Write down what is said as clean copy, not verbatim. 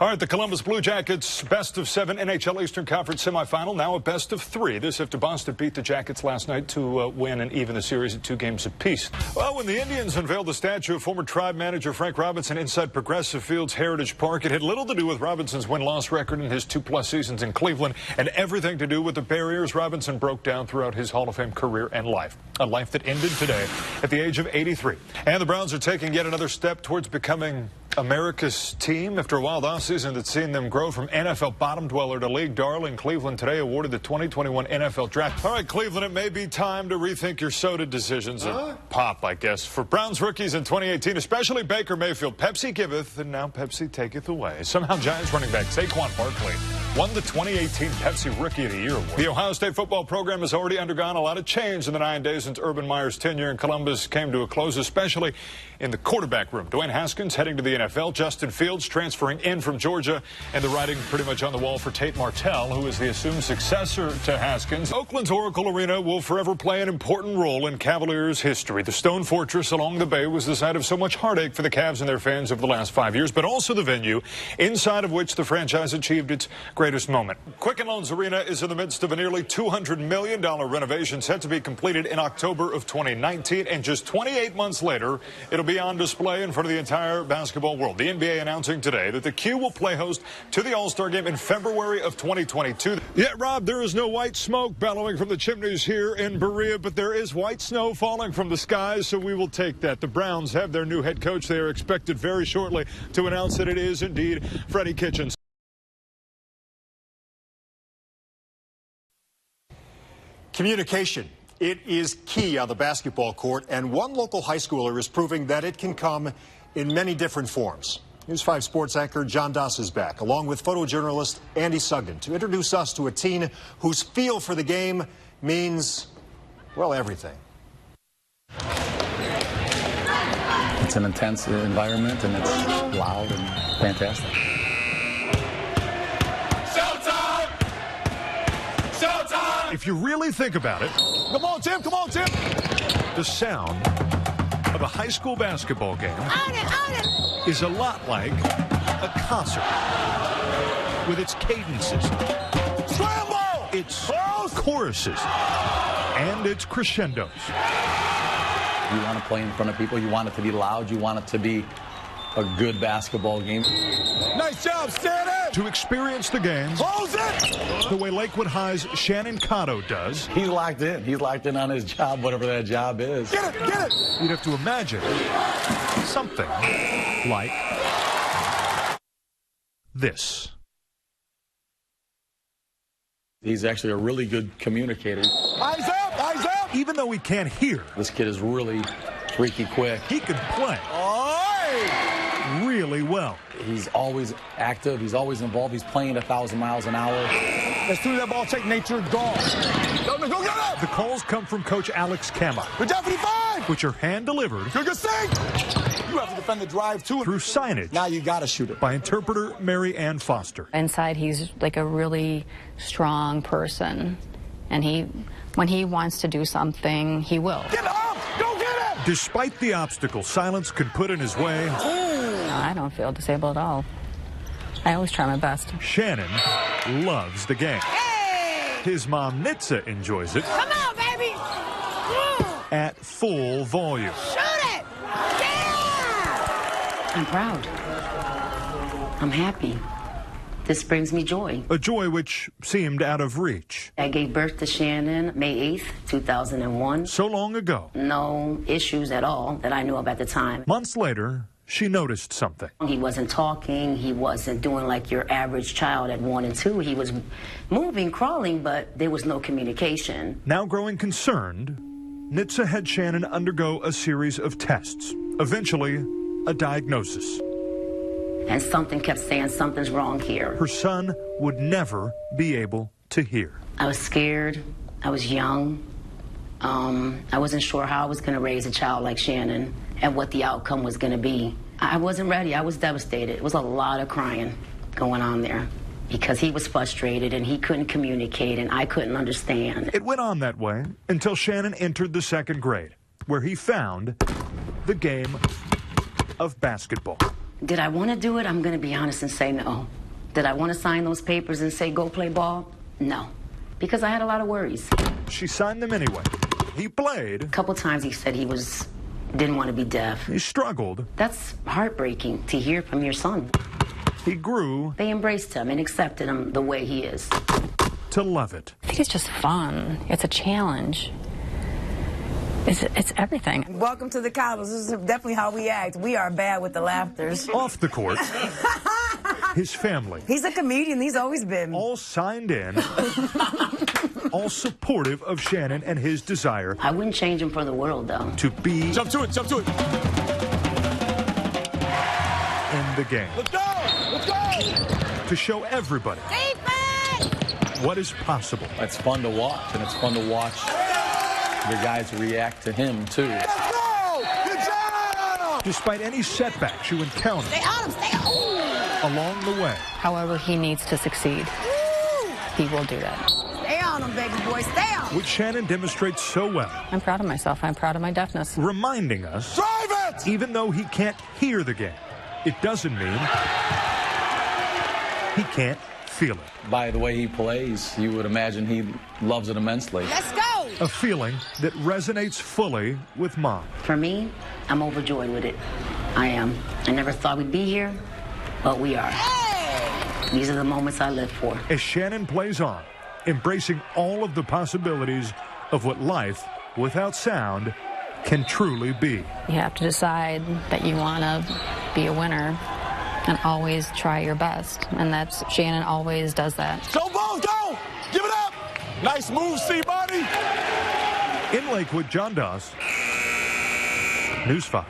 All right, the Columbus Blue Jackets best of 7 NHL Eastern Conference semifinal, now a best of 3. This after Boston beat the Jackets last night to win and even the series at 2 games apiece. Well, when the Indians unveiled the statue of former Tribe manager Frank Robinson inside Progressive Fields Heritage Park, it had little to do with Robinson's win-loss record in his 2+ seasons in Cleveland and everything to do with the barriers Robinson broke down throughout his Hall of Fame career and life. A life that ended today at the age of 83. And the Browns are taking yet another step towards becoming America's team after a wild offseason that's seen them grow from NFL bottom dweller to league darling. Cleveland today awarded the 2021 NFL Draft. All right, Cleveland, it may be time to rethink your soda decisions. Pop, I guess. For Browns rookies in 2018, especially Baker Mayfield, Pepsi giveth and now Pepsi taketh away. Somehow Giants running back Saquon Barkley won the 2018 Pepsi Rookie of the Year award. The Ohio State football program has already undergone a lot of change in the 9 days since Urban Meyer's tenure in Columbus came to a close, especially in the quarterback room. Dwayne Haskins heading to the NFL, Justin Fields transferring in from Georgia, and the writing pretty much on the wall for Tate Martell, who is the assumed successor to Haskins. Oakland's Oracle Arena will forever play an important role in Cavaliers history. The stone fortress along the bay was the site of so much heartache for the Cavs and their fans over the last 5 years, but also the venue inside of which the franchise achieved its greatest moment. Quicken Loans Arena is in the midst of a nearly $200 million renovation set to be completed in October of 2019, and just 28 months later, it'll be on display in front of the entire basketball world. The NBA announcing today that the Q will play host to the All-Star Game in February of 2022. Yeah, Rob, there is no white smoke bellowing from the chimneys here in Berea, but there is white snow falling from the skies, so we will take that. The Browns have their new head coach. They are expected very shortly to announce that it is indeed Freddie Kitchens. Communication. It is key on the basketball court, and one local high schooler is proving that it can come in many different forms. News 5 sports anchor Jon Doss is back, along with photojournalist Andy Sugden, to introduce us to a teen whose feel for the game means, well, everything. It's an intense environment, and it's loud and fantastic. If you really think about it, Come on, Tim! Come on, Tim! the sound of a high school basketball game is a lot like a concert with its cadences, Scramble! its choruses, and its crescendos. You want to play in front of people. You want it to be loud. You want it to be a good basketball game. Nice job, Stanley! To experience the game Close it! the way Lakewood High's Shannon Cotto does, He's locked in. He's locked in on his job, whatever that job is. Get it! Get it! you'd have to imagine something like this. He's actually a really good communicator. Eyes up! Eyes up! Even though he can't hear, This kid is really freaky quick. he can play really well. He's always active. He's always involved. He's playing 1,000 miles an hour. Let's do that ball. Take nature gone. Go get it! The calls come from Coach Alex Kama, Good job, 55! which are hand-delivered Good sing! You have to defend the drive, too. through signage Now you got to shoot it. by interpreter Mary Ann Foster. Inside, he's like a really strong person, and when he wants to do something, he will. Get up! Go get it! Despite the obstacles silence could put in his way, No, I don't feel disabled at all. I always try my best. Shannon loves the game. His mom, Nitsa, enjoys it Come on, baby! at full volume. Shoot it! Yeah! I'm proud. I'm happy. This brings me joy. A joy which seemed out of reach. I gave birth to Shannon May 8th, 2001. So long ago. No issues at all that I knew of at the time. Months later, she noticed something. He wasn't talking. He wasn't doing like your average child at 1 and 2. He was moving, crawling, but there was no communication. Now growing concerned, Nitsa had Shannon undergo a series of tests. Eventually, a diagnosis. And something kept saying something's wrong here. Her son would never be able to hear. I was scared. I was young. I wasn't sure how I was going to raise a child like Shannon and what the outcome was going to be. I wasn't ready. I was devastated. It was a lot of crying going on there because he was frustrated and he couldn't communicate and I couldn't understand. It went on that way until Shannon entered the 2nd grade, where he found the game of basketball. Did I want to do it? I'm going to be honest and say no. Did I want to sign those papers and say go play ball? No, because I had a lot of worries. She signed them anyway. He played. A couple times he said he didn't want to be deaf. He struggled. That's heartbreaking to hear from your son. He grew. They embraced him and accepted him the way he is. To love it. I think it's just fun. It's a challenge. It's everything. Welcome to the Cowboys. This is definitely how we act. We are bad with the laughters. Off the court, his family. He's a comedian. He's always been. All signed in. All supportive of Shannon and his desire. I wouldn't change him for the world, though. To be. Jump to it, jump to it. In the game. Let's go, let's go. To show everybody. Defense! What is possible. It's fun to watch, and it's fun to watch the guys react to him, too. Let's go! Good job! Despite any setbacks you encounter. Stay on him, stay on. Along the way. However he needs to succeed, he will do that. Stay on him, baby boy, stay on him. Which Shannon demonstrates so well. I'm proud of myself. I'm proud of my deafness. Reminding us. Drive it! Even though he can't hear the game, it doesn't mean he can't feel it. By the way he plays, you would imagine he loves it immensely. Let's go! A feeling that resonates fully with Mom. For me, I'm overjoyed with it. I am. I never thought we'd be here, but we are. Hey! These are the moments I live for. As Shannon plays on, embracing all of the possibilities of what life without sound can truly be. You have to decide that you want to be a winner and always try your best. And Shannon always does that. Go, Bones, go! Give it up! Nice move, C-Body! In Lakewood, Jon Doss, News 5.